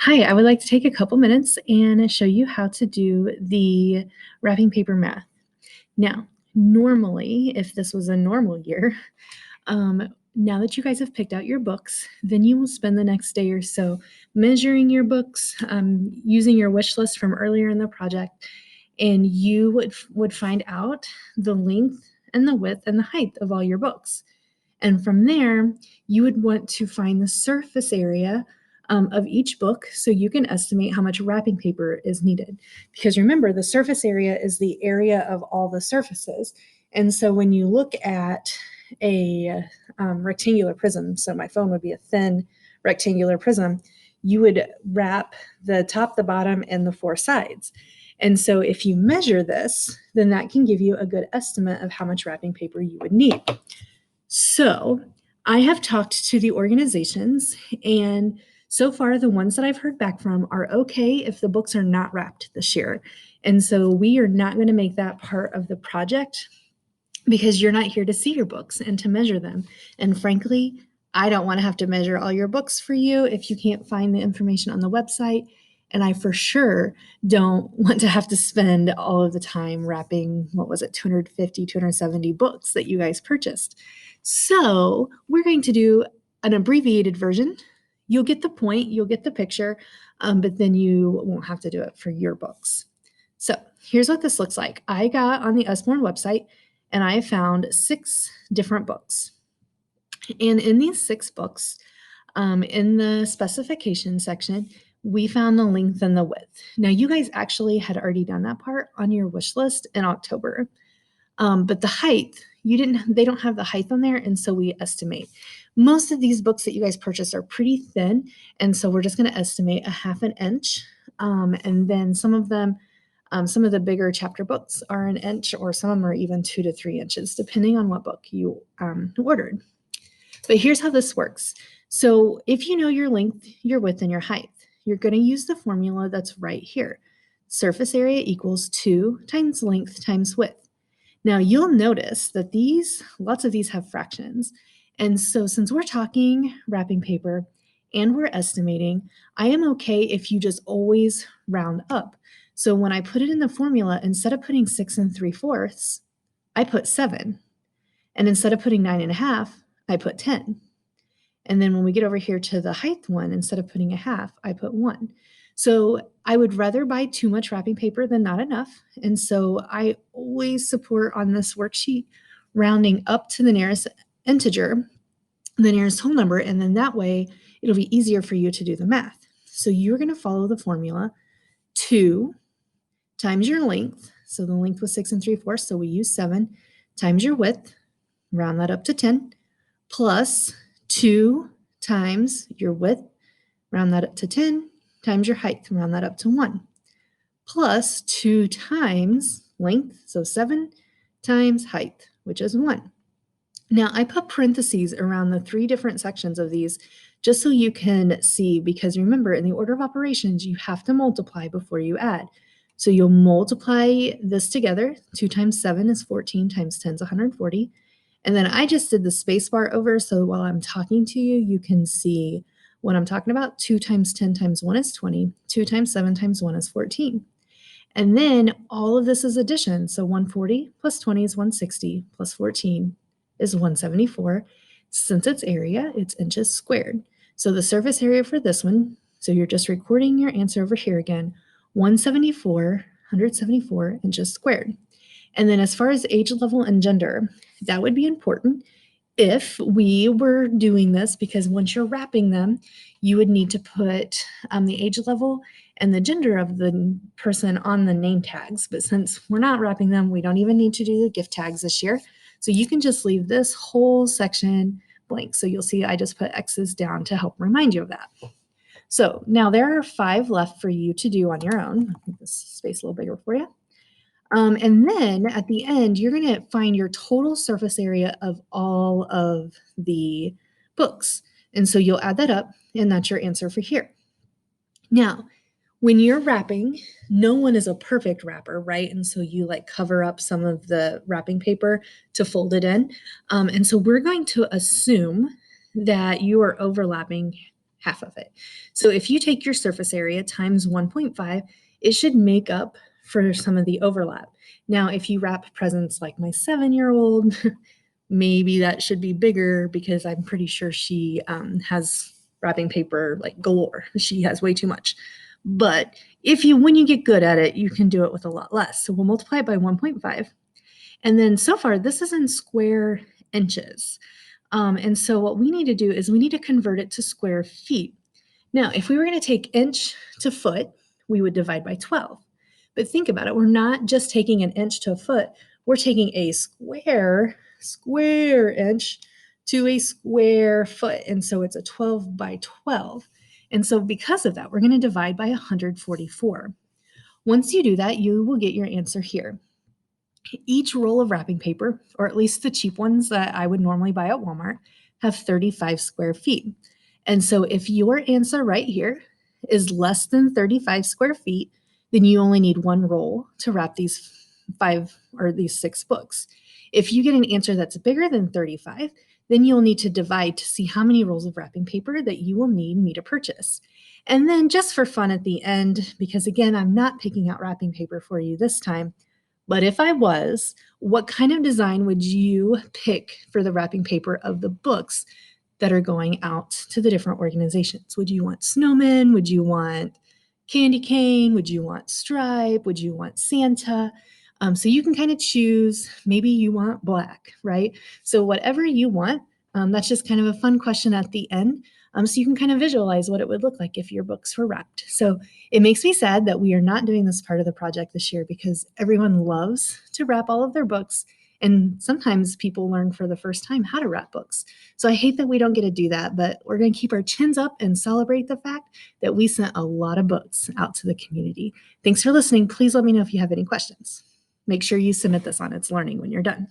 Hi, I would like to take a couple minutes and show you how to do the wrapping paper math. Now, normally, if this was a normal year, now that you guys have picked out your books, then you will spend the next day or so measuring your books, using your wish list from earlier in the project, and you would find out the length and the width and the height of all your books. And from there, you would want to find the surface area of each book so you can estimate how much wrapping paper is needed. Because remember, the surface area is the area of all the surfaces. And so when you look at a rectangular prism, so my phone would be a thin rectangular prism, you would wrap the top, the bottom, and the four sides. And so if you measure this, then that can give you a good estimate of how much wrapping paper you would need. So I have talked to the organizations, and so far, the ones that I've heard back from are okay if the books are not wrapped this year. And so we are not going to make that part of the project because you're not here to see your books and to measure them. And frankly, I don't want to have to measure all your books for you if you can't find the information on the website. And I for sure don't want to have to spend all of the time wrapping, what was it, 250, 270 books that you guys purchased. So we're going to do an abbreviated version. You'll get the point, you'll get the picture, but then you won't have to do it for your books. So here's what this looks like. I got on the Usborne website and I found 6 different books. And in these 6 books, in the specification section, we found the length and the width. Now, you guys actually had already done that part on your wish list in October. But the height, they don't have the height on there, and so we estimate. Most of these books that you guys purchased are pretty thin, and so we're just going to estimate a half an inch. And then some of them, some of the bigger chapter books are an inch, or some of them are even 2 to 3 inches, depending on what book you ordered. But here's how this works. So if you know your length, your width, and your height, you're going to use the formula that's right here. Surface area equals 2 times length times width. Now you'll notice that lots of these have fractions. And so since we're talking wrapping paper and we're estimating, I am okay if you just always round up. So when I put it in the formula, instead of putting 6 3/4, I put 7. And instead of putting 9.5, I put 10. And then when we get over here to the height one, instead of putting a half, I put 1. So I would rather buy too much wrapping paper than not enough. And so I always support on this worksheet rounding up to the nearest integer, the nearest whole number, and then that way it'll be easier for you to do the math. So you're going to follow the formula 2 times your length. So the length was 6 3/4, so we use 7 times your width, round that up to 10, plus 2 times your width, round that up to 10, times your height, round that up to 1, plus 2 times length, so 7 times height, which is 1. Now, I put parentheses around the 3 different sections of these just so you can see, because remember, in the order of operations, you have to multiply before you add. So you'll multiply this together. 2 times 7 is 14, times 10 is 140. And then I just did the space bar over, so while I'm talking to you, you can see what I'm talking about. 2 times 10 times 1 is 20. 2 times 7 times 1 is 14. And then all of this is addition. So 140 plus 20 is 160, plus 14 is 174. Since it's area, it's inches squared. So the surface area for this one, so you're just recording your answer over here again, 174 inches squared. And then as far as age level and gender, that would be important if we were doing this, because once you're wrapping them, you would need to put the age level and the gender of the person on the name tags. But since we're not wrapping them, we don't even need to do the gift tags this year. So you can just leave this whole section blank. So you'll see I just put X's down to help remind you of that. So now there are 5 left for you to do on your own. I'll make this space a little bigger for you. And then at the end, you're going to find your total surface area of all of the books. And so you'll add that up, and that's your answer for here. Now, when you're wrapping, no one is a perfect wrapper, right? And so you like cover up some of the wrapping paper to fold it in. And so we're going to assume that you are overlapping half of it. So if you take your surface area times 1.5, it should make up for some of the overlap. Now, if you wrap presents like my 7-year-old, maybe that should be bigger because I'm pretty sure she has wrapping paper like galore. She has way too much. But when you get good at it, you can do it with a lot less. So we'll multiply it by 1.5. And then so far, this is in square inches. And so what we need to do is we need to convert it to square feet. Now, if we were going to take inch to foot, we would divide by 12. But think about it. We're not just taking an inch to a foot. We're taking a square inch to a square foot. And so it's a 12 by 12. And so because of that, we're going to divide by 144. Once you do that, you will get your answer here. Each roll of wrapping paper, or at least the cheap ones that I would normally buy at Walmart, have 35 square feet. And so if your answer right here is less than 35 square feet, then you only need one roll to wrap these 6 books. If you get an answer that's bigger than 35, then you'll need to divide to see how many rolls of wrapping paper that you will need me to purchase. And then just for fun at the end, because again, I'm not picking out wrapping paper for you this time, but if I was, what kind of design would you pick for the wrapping paper of the books that are going out to the different organizations? Would you want snowmen? Would you want candy cane? Would you want stripe? Would you want Santa? So you can kind of choose. Maybe you want black, right? So whatever you want, that's just kind of a fun question at the end. So you can kind of visualize what it would look like if your books were wrapped. So it makes me sad that we are not doing this part of the project this year because everyone loves to wrap all of their books. And sometimes people learn for the first time how to wrap books. So I hate that we don't get to do that, but we're going to keep our chins up and celebrate the fact that we sent a lot of books out to the community. Thanks for listening. Please let me know if you have any questions. Make sure you submit this on It's Learning when you're done.